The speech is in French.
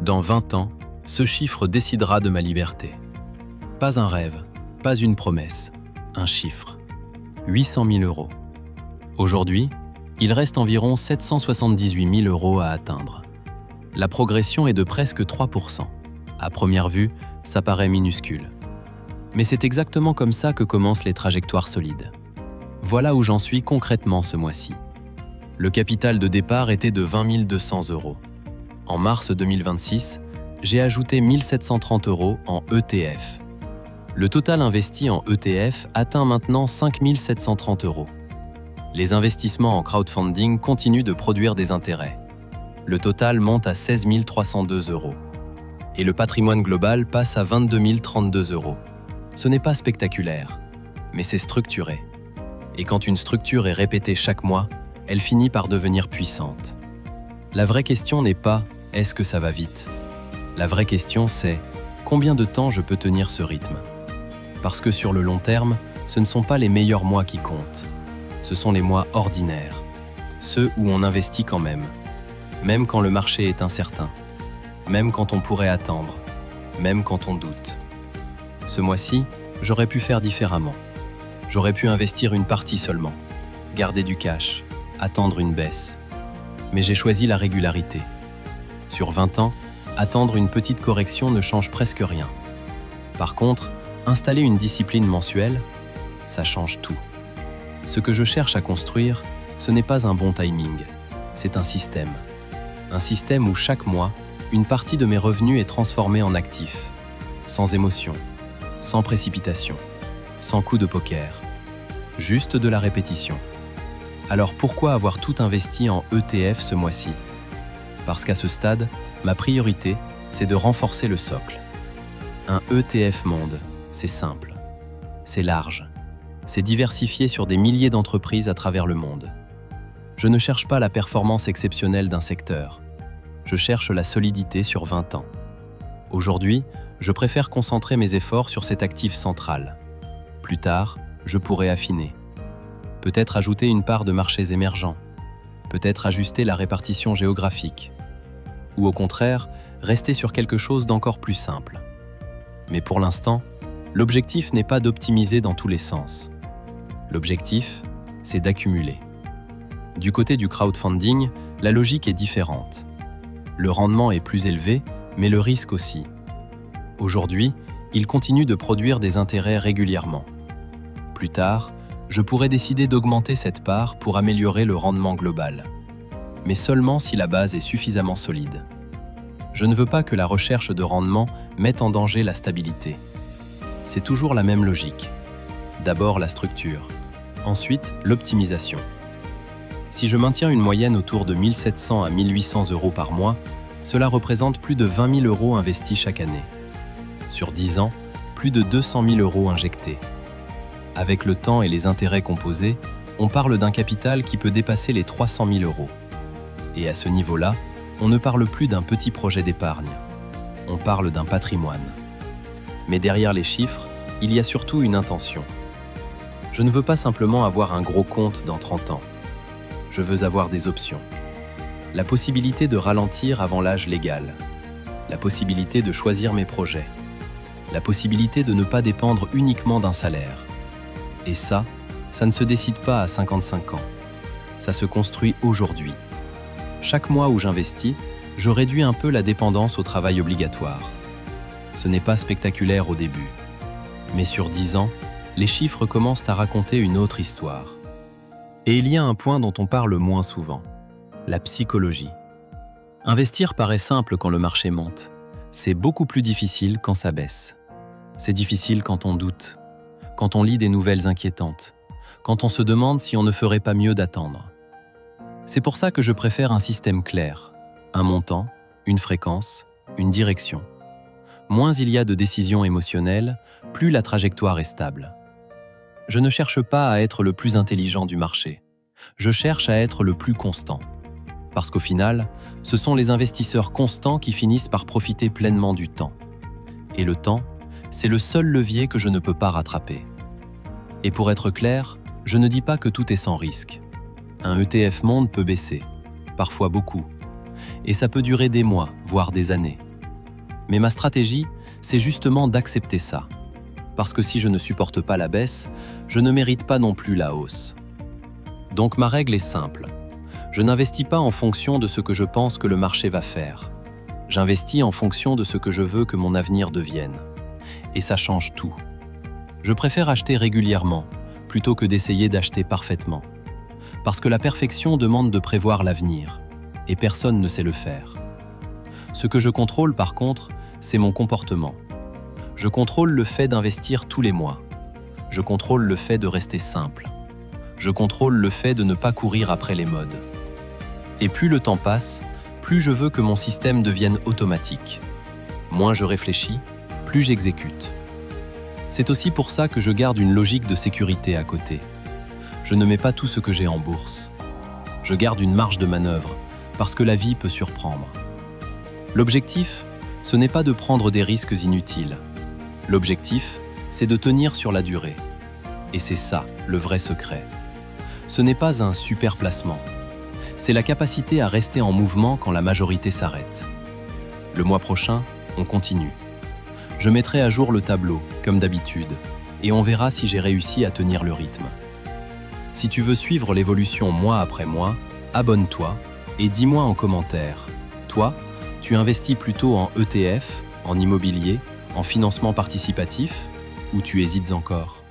Dans 20 ans, ce chiffre décidera de ma liberté. Pas un rêve, pas une promesse, un chiffre. 800 000 euros. Aujourd'hui, il reste environ 778 000 euros à atteindre. La progression est de presque 3%. À première vue, ça paraît minuscule. Mais c'est exactement comme ça que commencent les trajectoires solides. Voilà où j'en suis concrètement ce mois-ci. Le capital de départ était de 20 200 euros. En mars 2026, j'ai ajouté 1 730 euros en ETF. Le total investi en ETF atteint maintenant 5 730 euros. Les investissements en crowdfunding continuent de produire des intérêts. Le total monte à 16 302 euros. Et le patrimoine global passe à 22 032 euros. Ce n'est pas spectaculaire, mais c'est structuré. Et quand une structure est répétée chaque mois, elle finit par devenir puissante. La vraie question n'est pas « est-ce que ça va vite ?» La vraie question c'est « combien de temps je peux tenir ce rythme ?» Parce que sur le long terme, ce ne sont pas les meilleurs mois qui comptent. Ce sont les mois ordinaires, ceux où on investit quand même quand le marché est incertain, même quand on pourrait attendre, même quand on doute. Ce mois-ci, j'aurais pu faire différemment. J'aurais pu investir une partie seulement, garder du cash, attendre une baisse. Mais j'ai choisi la régularité. Sur 20 ans, attendre une petite correction ne change presque rien. Par contre, installer une discipline mensuelle, ça change tout. Ce que je cherche à construire, ce n'est pas un bon timing, c'est un système. Un système où chaque mois, une partie de mes revenus est transformée en actifs, sans émotion, sans précipitation, sans coup de poker, juste de la répétition. Alors pourquoi avoir tout investi en ETF ce mois-ci? Parce qu'à ce stade, ma priorité, c'est de renforcer le socle. Un ETF monde, c'est simple, c'est large, c'est diversifié sur des milliers d'entreprises à travers le monde. Je ne cherche pas la performance exceptionnelle d'un secteur, je cherche la solidité sur 20 ans. Aujourd'hui, je préfère concentrer mes efforts sur cet actif central. Plus tard, je pourrai affiner. Peut-être ajouter une part de marchés émergents, peut-être ajuster la répartition géographique, ou au contraire, rester sur quelque chose d'encore plus simple. Mais pour l'instant, l'objectif n'est pas d'optimiser dans tous les sens. L'objectif, c'est d'accumuler. Du côté du crowdfunding, la logique est différente. Le rendement est plus élevé, mais le risque aussi. Aujourd'hui, il continue de produire des intérêts régulièrement. Plus tard, je pourrais décider d'augmenter cette part pour améliorer le rendement global. Mais seulement si la base est suffisamment solide. Je ne veux pas que la recherche de rendement mette en danger la stabilité. C'est toujours la même logique. D'abord la structure, ensuite l'optimisation. Si je maintiens une moyenne autour de 1 700 à 1 800 euros par mois, cela représente plus de 20 000 euros investis chaque année. Sur 10 ans, plus de 200 000 euros injectés. Avec le temps et les intérêts composés, on parle d'un capital qui peut dépasser les 300 000 euros. Et à ce niveau-là, on ne parle plus d'un petit projet d'épargne. On parle d'un patrimoine. Mais derrière les chiffres, il y a surtout une intention. Je ne veux pas simplement avoir un gros compte dans 30 ans. Je veux avoir des options. La possibilité de ralentir avant l'âge légal. La possibilité de choisir mes projets. La possibilité de ne pas dépendre uniquement d'un salaire. Et ça ne se décide pas à 55 ans. Ça se construit aujourd'hui. Chaque mois où j'investis, je réduis un peu la dépendance au travail obligatoire. Ce n'est pas spectaculaire au début. Mais sur 10 ans, les chiffres commencent à raconter une autre histoire. Et il y a un point dont on parle moins souvent, la psychologie. Investir paraît simple quand le marché monte. C'est beaucoup plus difficile quand ça baisse. C'est difficile quand on doute, quand on lit des nouvelles inquiétantes, quand on se demande si on ne ferait pas mieux d'attendre. C'est pour ça que je préfère un système clair, un montant, une fréquence, une direction. Moins il y a de décisions émotionnelles, plus la trajectoire est stable. Je ne cherche pas à être le plus intelligent du marché. Je cherche à être le plus constant. Parce qu'au final, ce sont les investisseurs constants qui finissent par profiter pleinement du temps. Et le temps, c'est le seul levier que je ne peux pas rattraper. Et pour être clair, je ne dis pas que tout est sans risque. Un ETF monde peut baisser, parfois beaucoup. Et ça peut durer des mois, voire des années. Mais ma stratégie, c'est justement d'accepter ça. Parce que si je ne supporte pas la baisse, je ne mérite pas non plus la hausse. Donc ma règle est simple. Je n'investis pas en fonction de ce que je pense que le marché va faire. J'investis en fonction de ce que je veux que mon avenir devienne. Et ça change tout. Je préfère acheter régulièrement, plutôt que d'essayer d'acheter parfaitement. Parce que la perfection demande de prévoir l'avenir, et personne ne sait le faire. Ce que je contrôle par contre, c'est mon comportement. Je contrôle le fait d'investir tous les mois. Je contrôle le fait de rester simple. Je contrôle le fait de ne pas courir après les modes. Et plus le temps passe, plus je veux que mon système devienne automatique. Moins je réfléchis, plus j'exécute. C'est aussi pour ça que je garde une logique de sécurité à côté. Je ne mets pas tout ce que j'ai en bourse. Je garde une marge de manœuvre, parce que la vie peut surprendre. L'objectif, ce n'est pas de prendre des risques inutiles. L'objectif, c'est de tenir sur la durée. Et c'est ça, le vrai secret. Ce n'est pas un super placement. C'est la capacité à rester en mouvement quand la majorité s'arrête. Le mois prochain, on continue. Je mettrai à jour le tableau, comme d'habitude, et on verra si j'ai réussi à tenir le rythme. Si tu veux suivre l'évolution mois après mois, abonne-toi et dis-moi en commentaire. Toi, tu investis plutôt en ETF, en immobilier, en financement participatif, ou tu hésites encore ?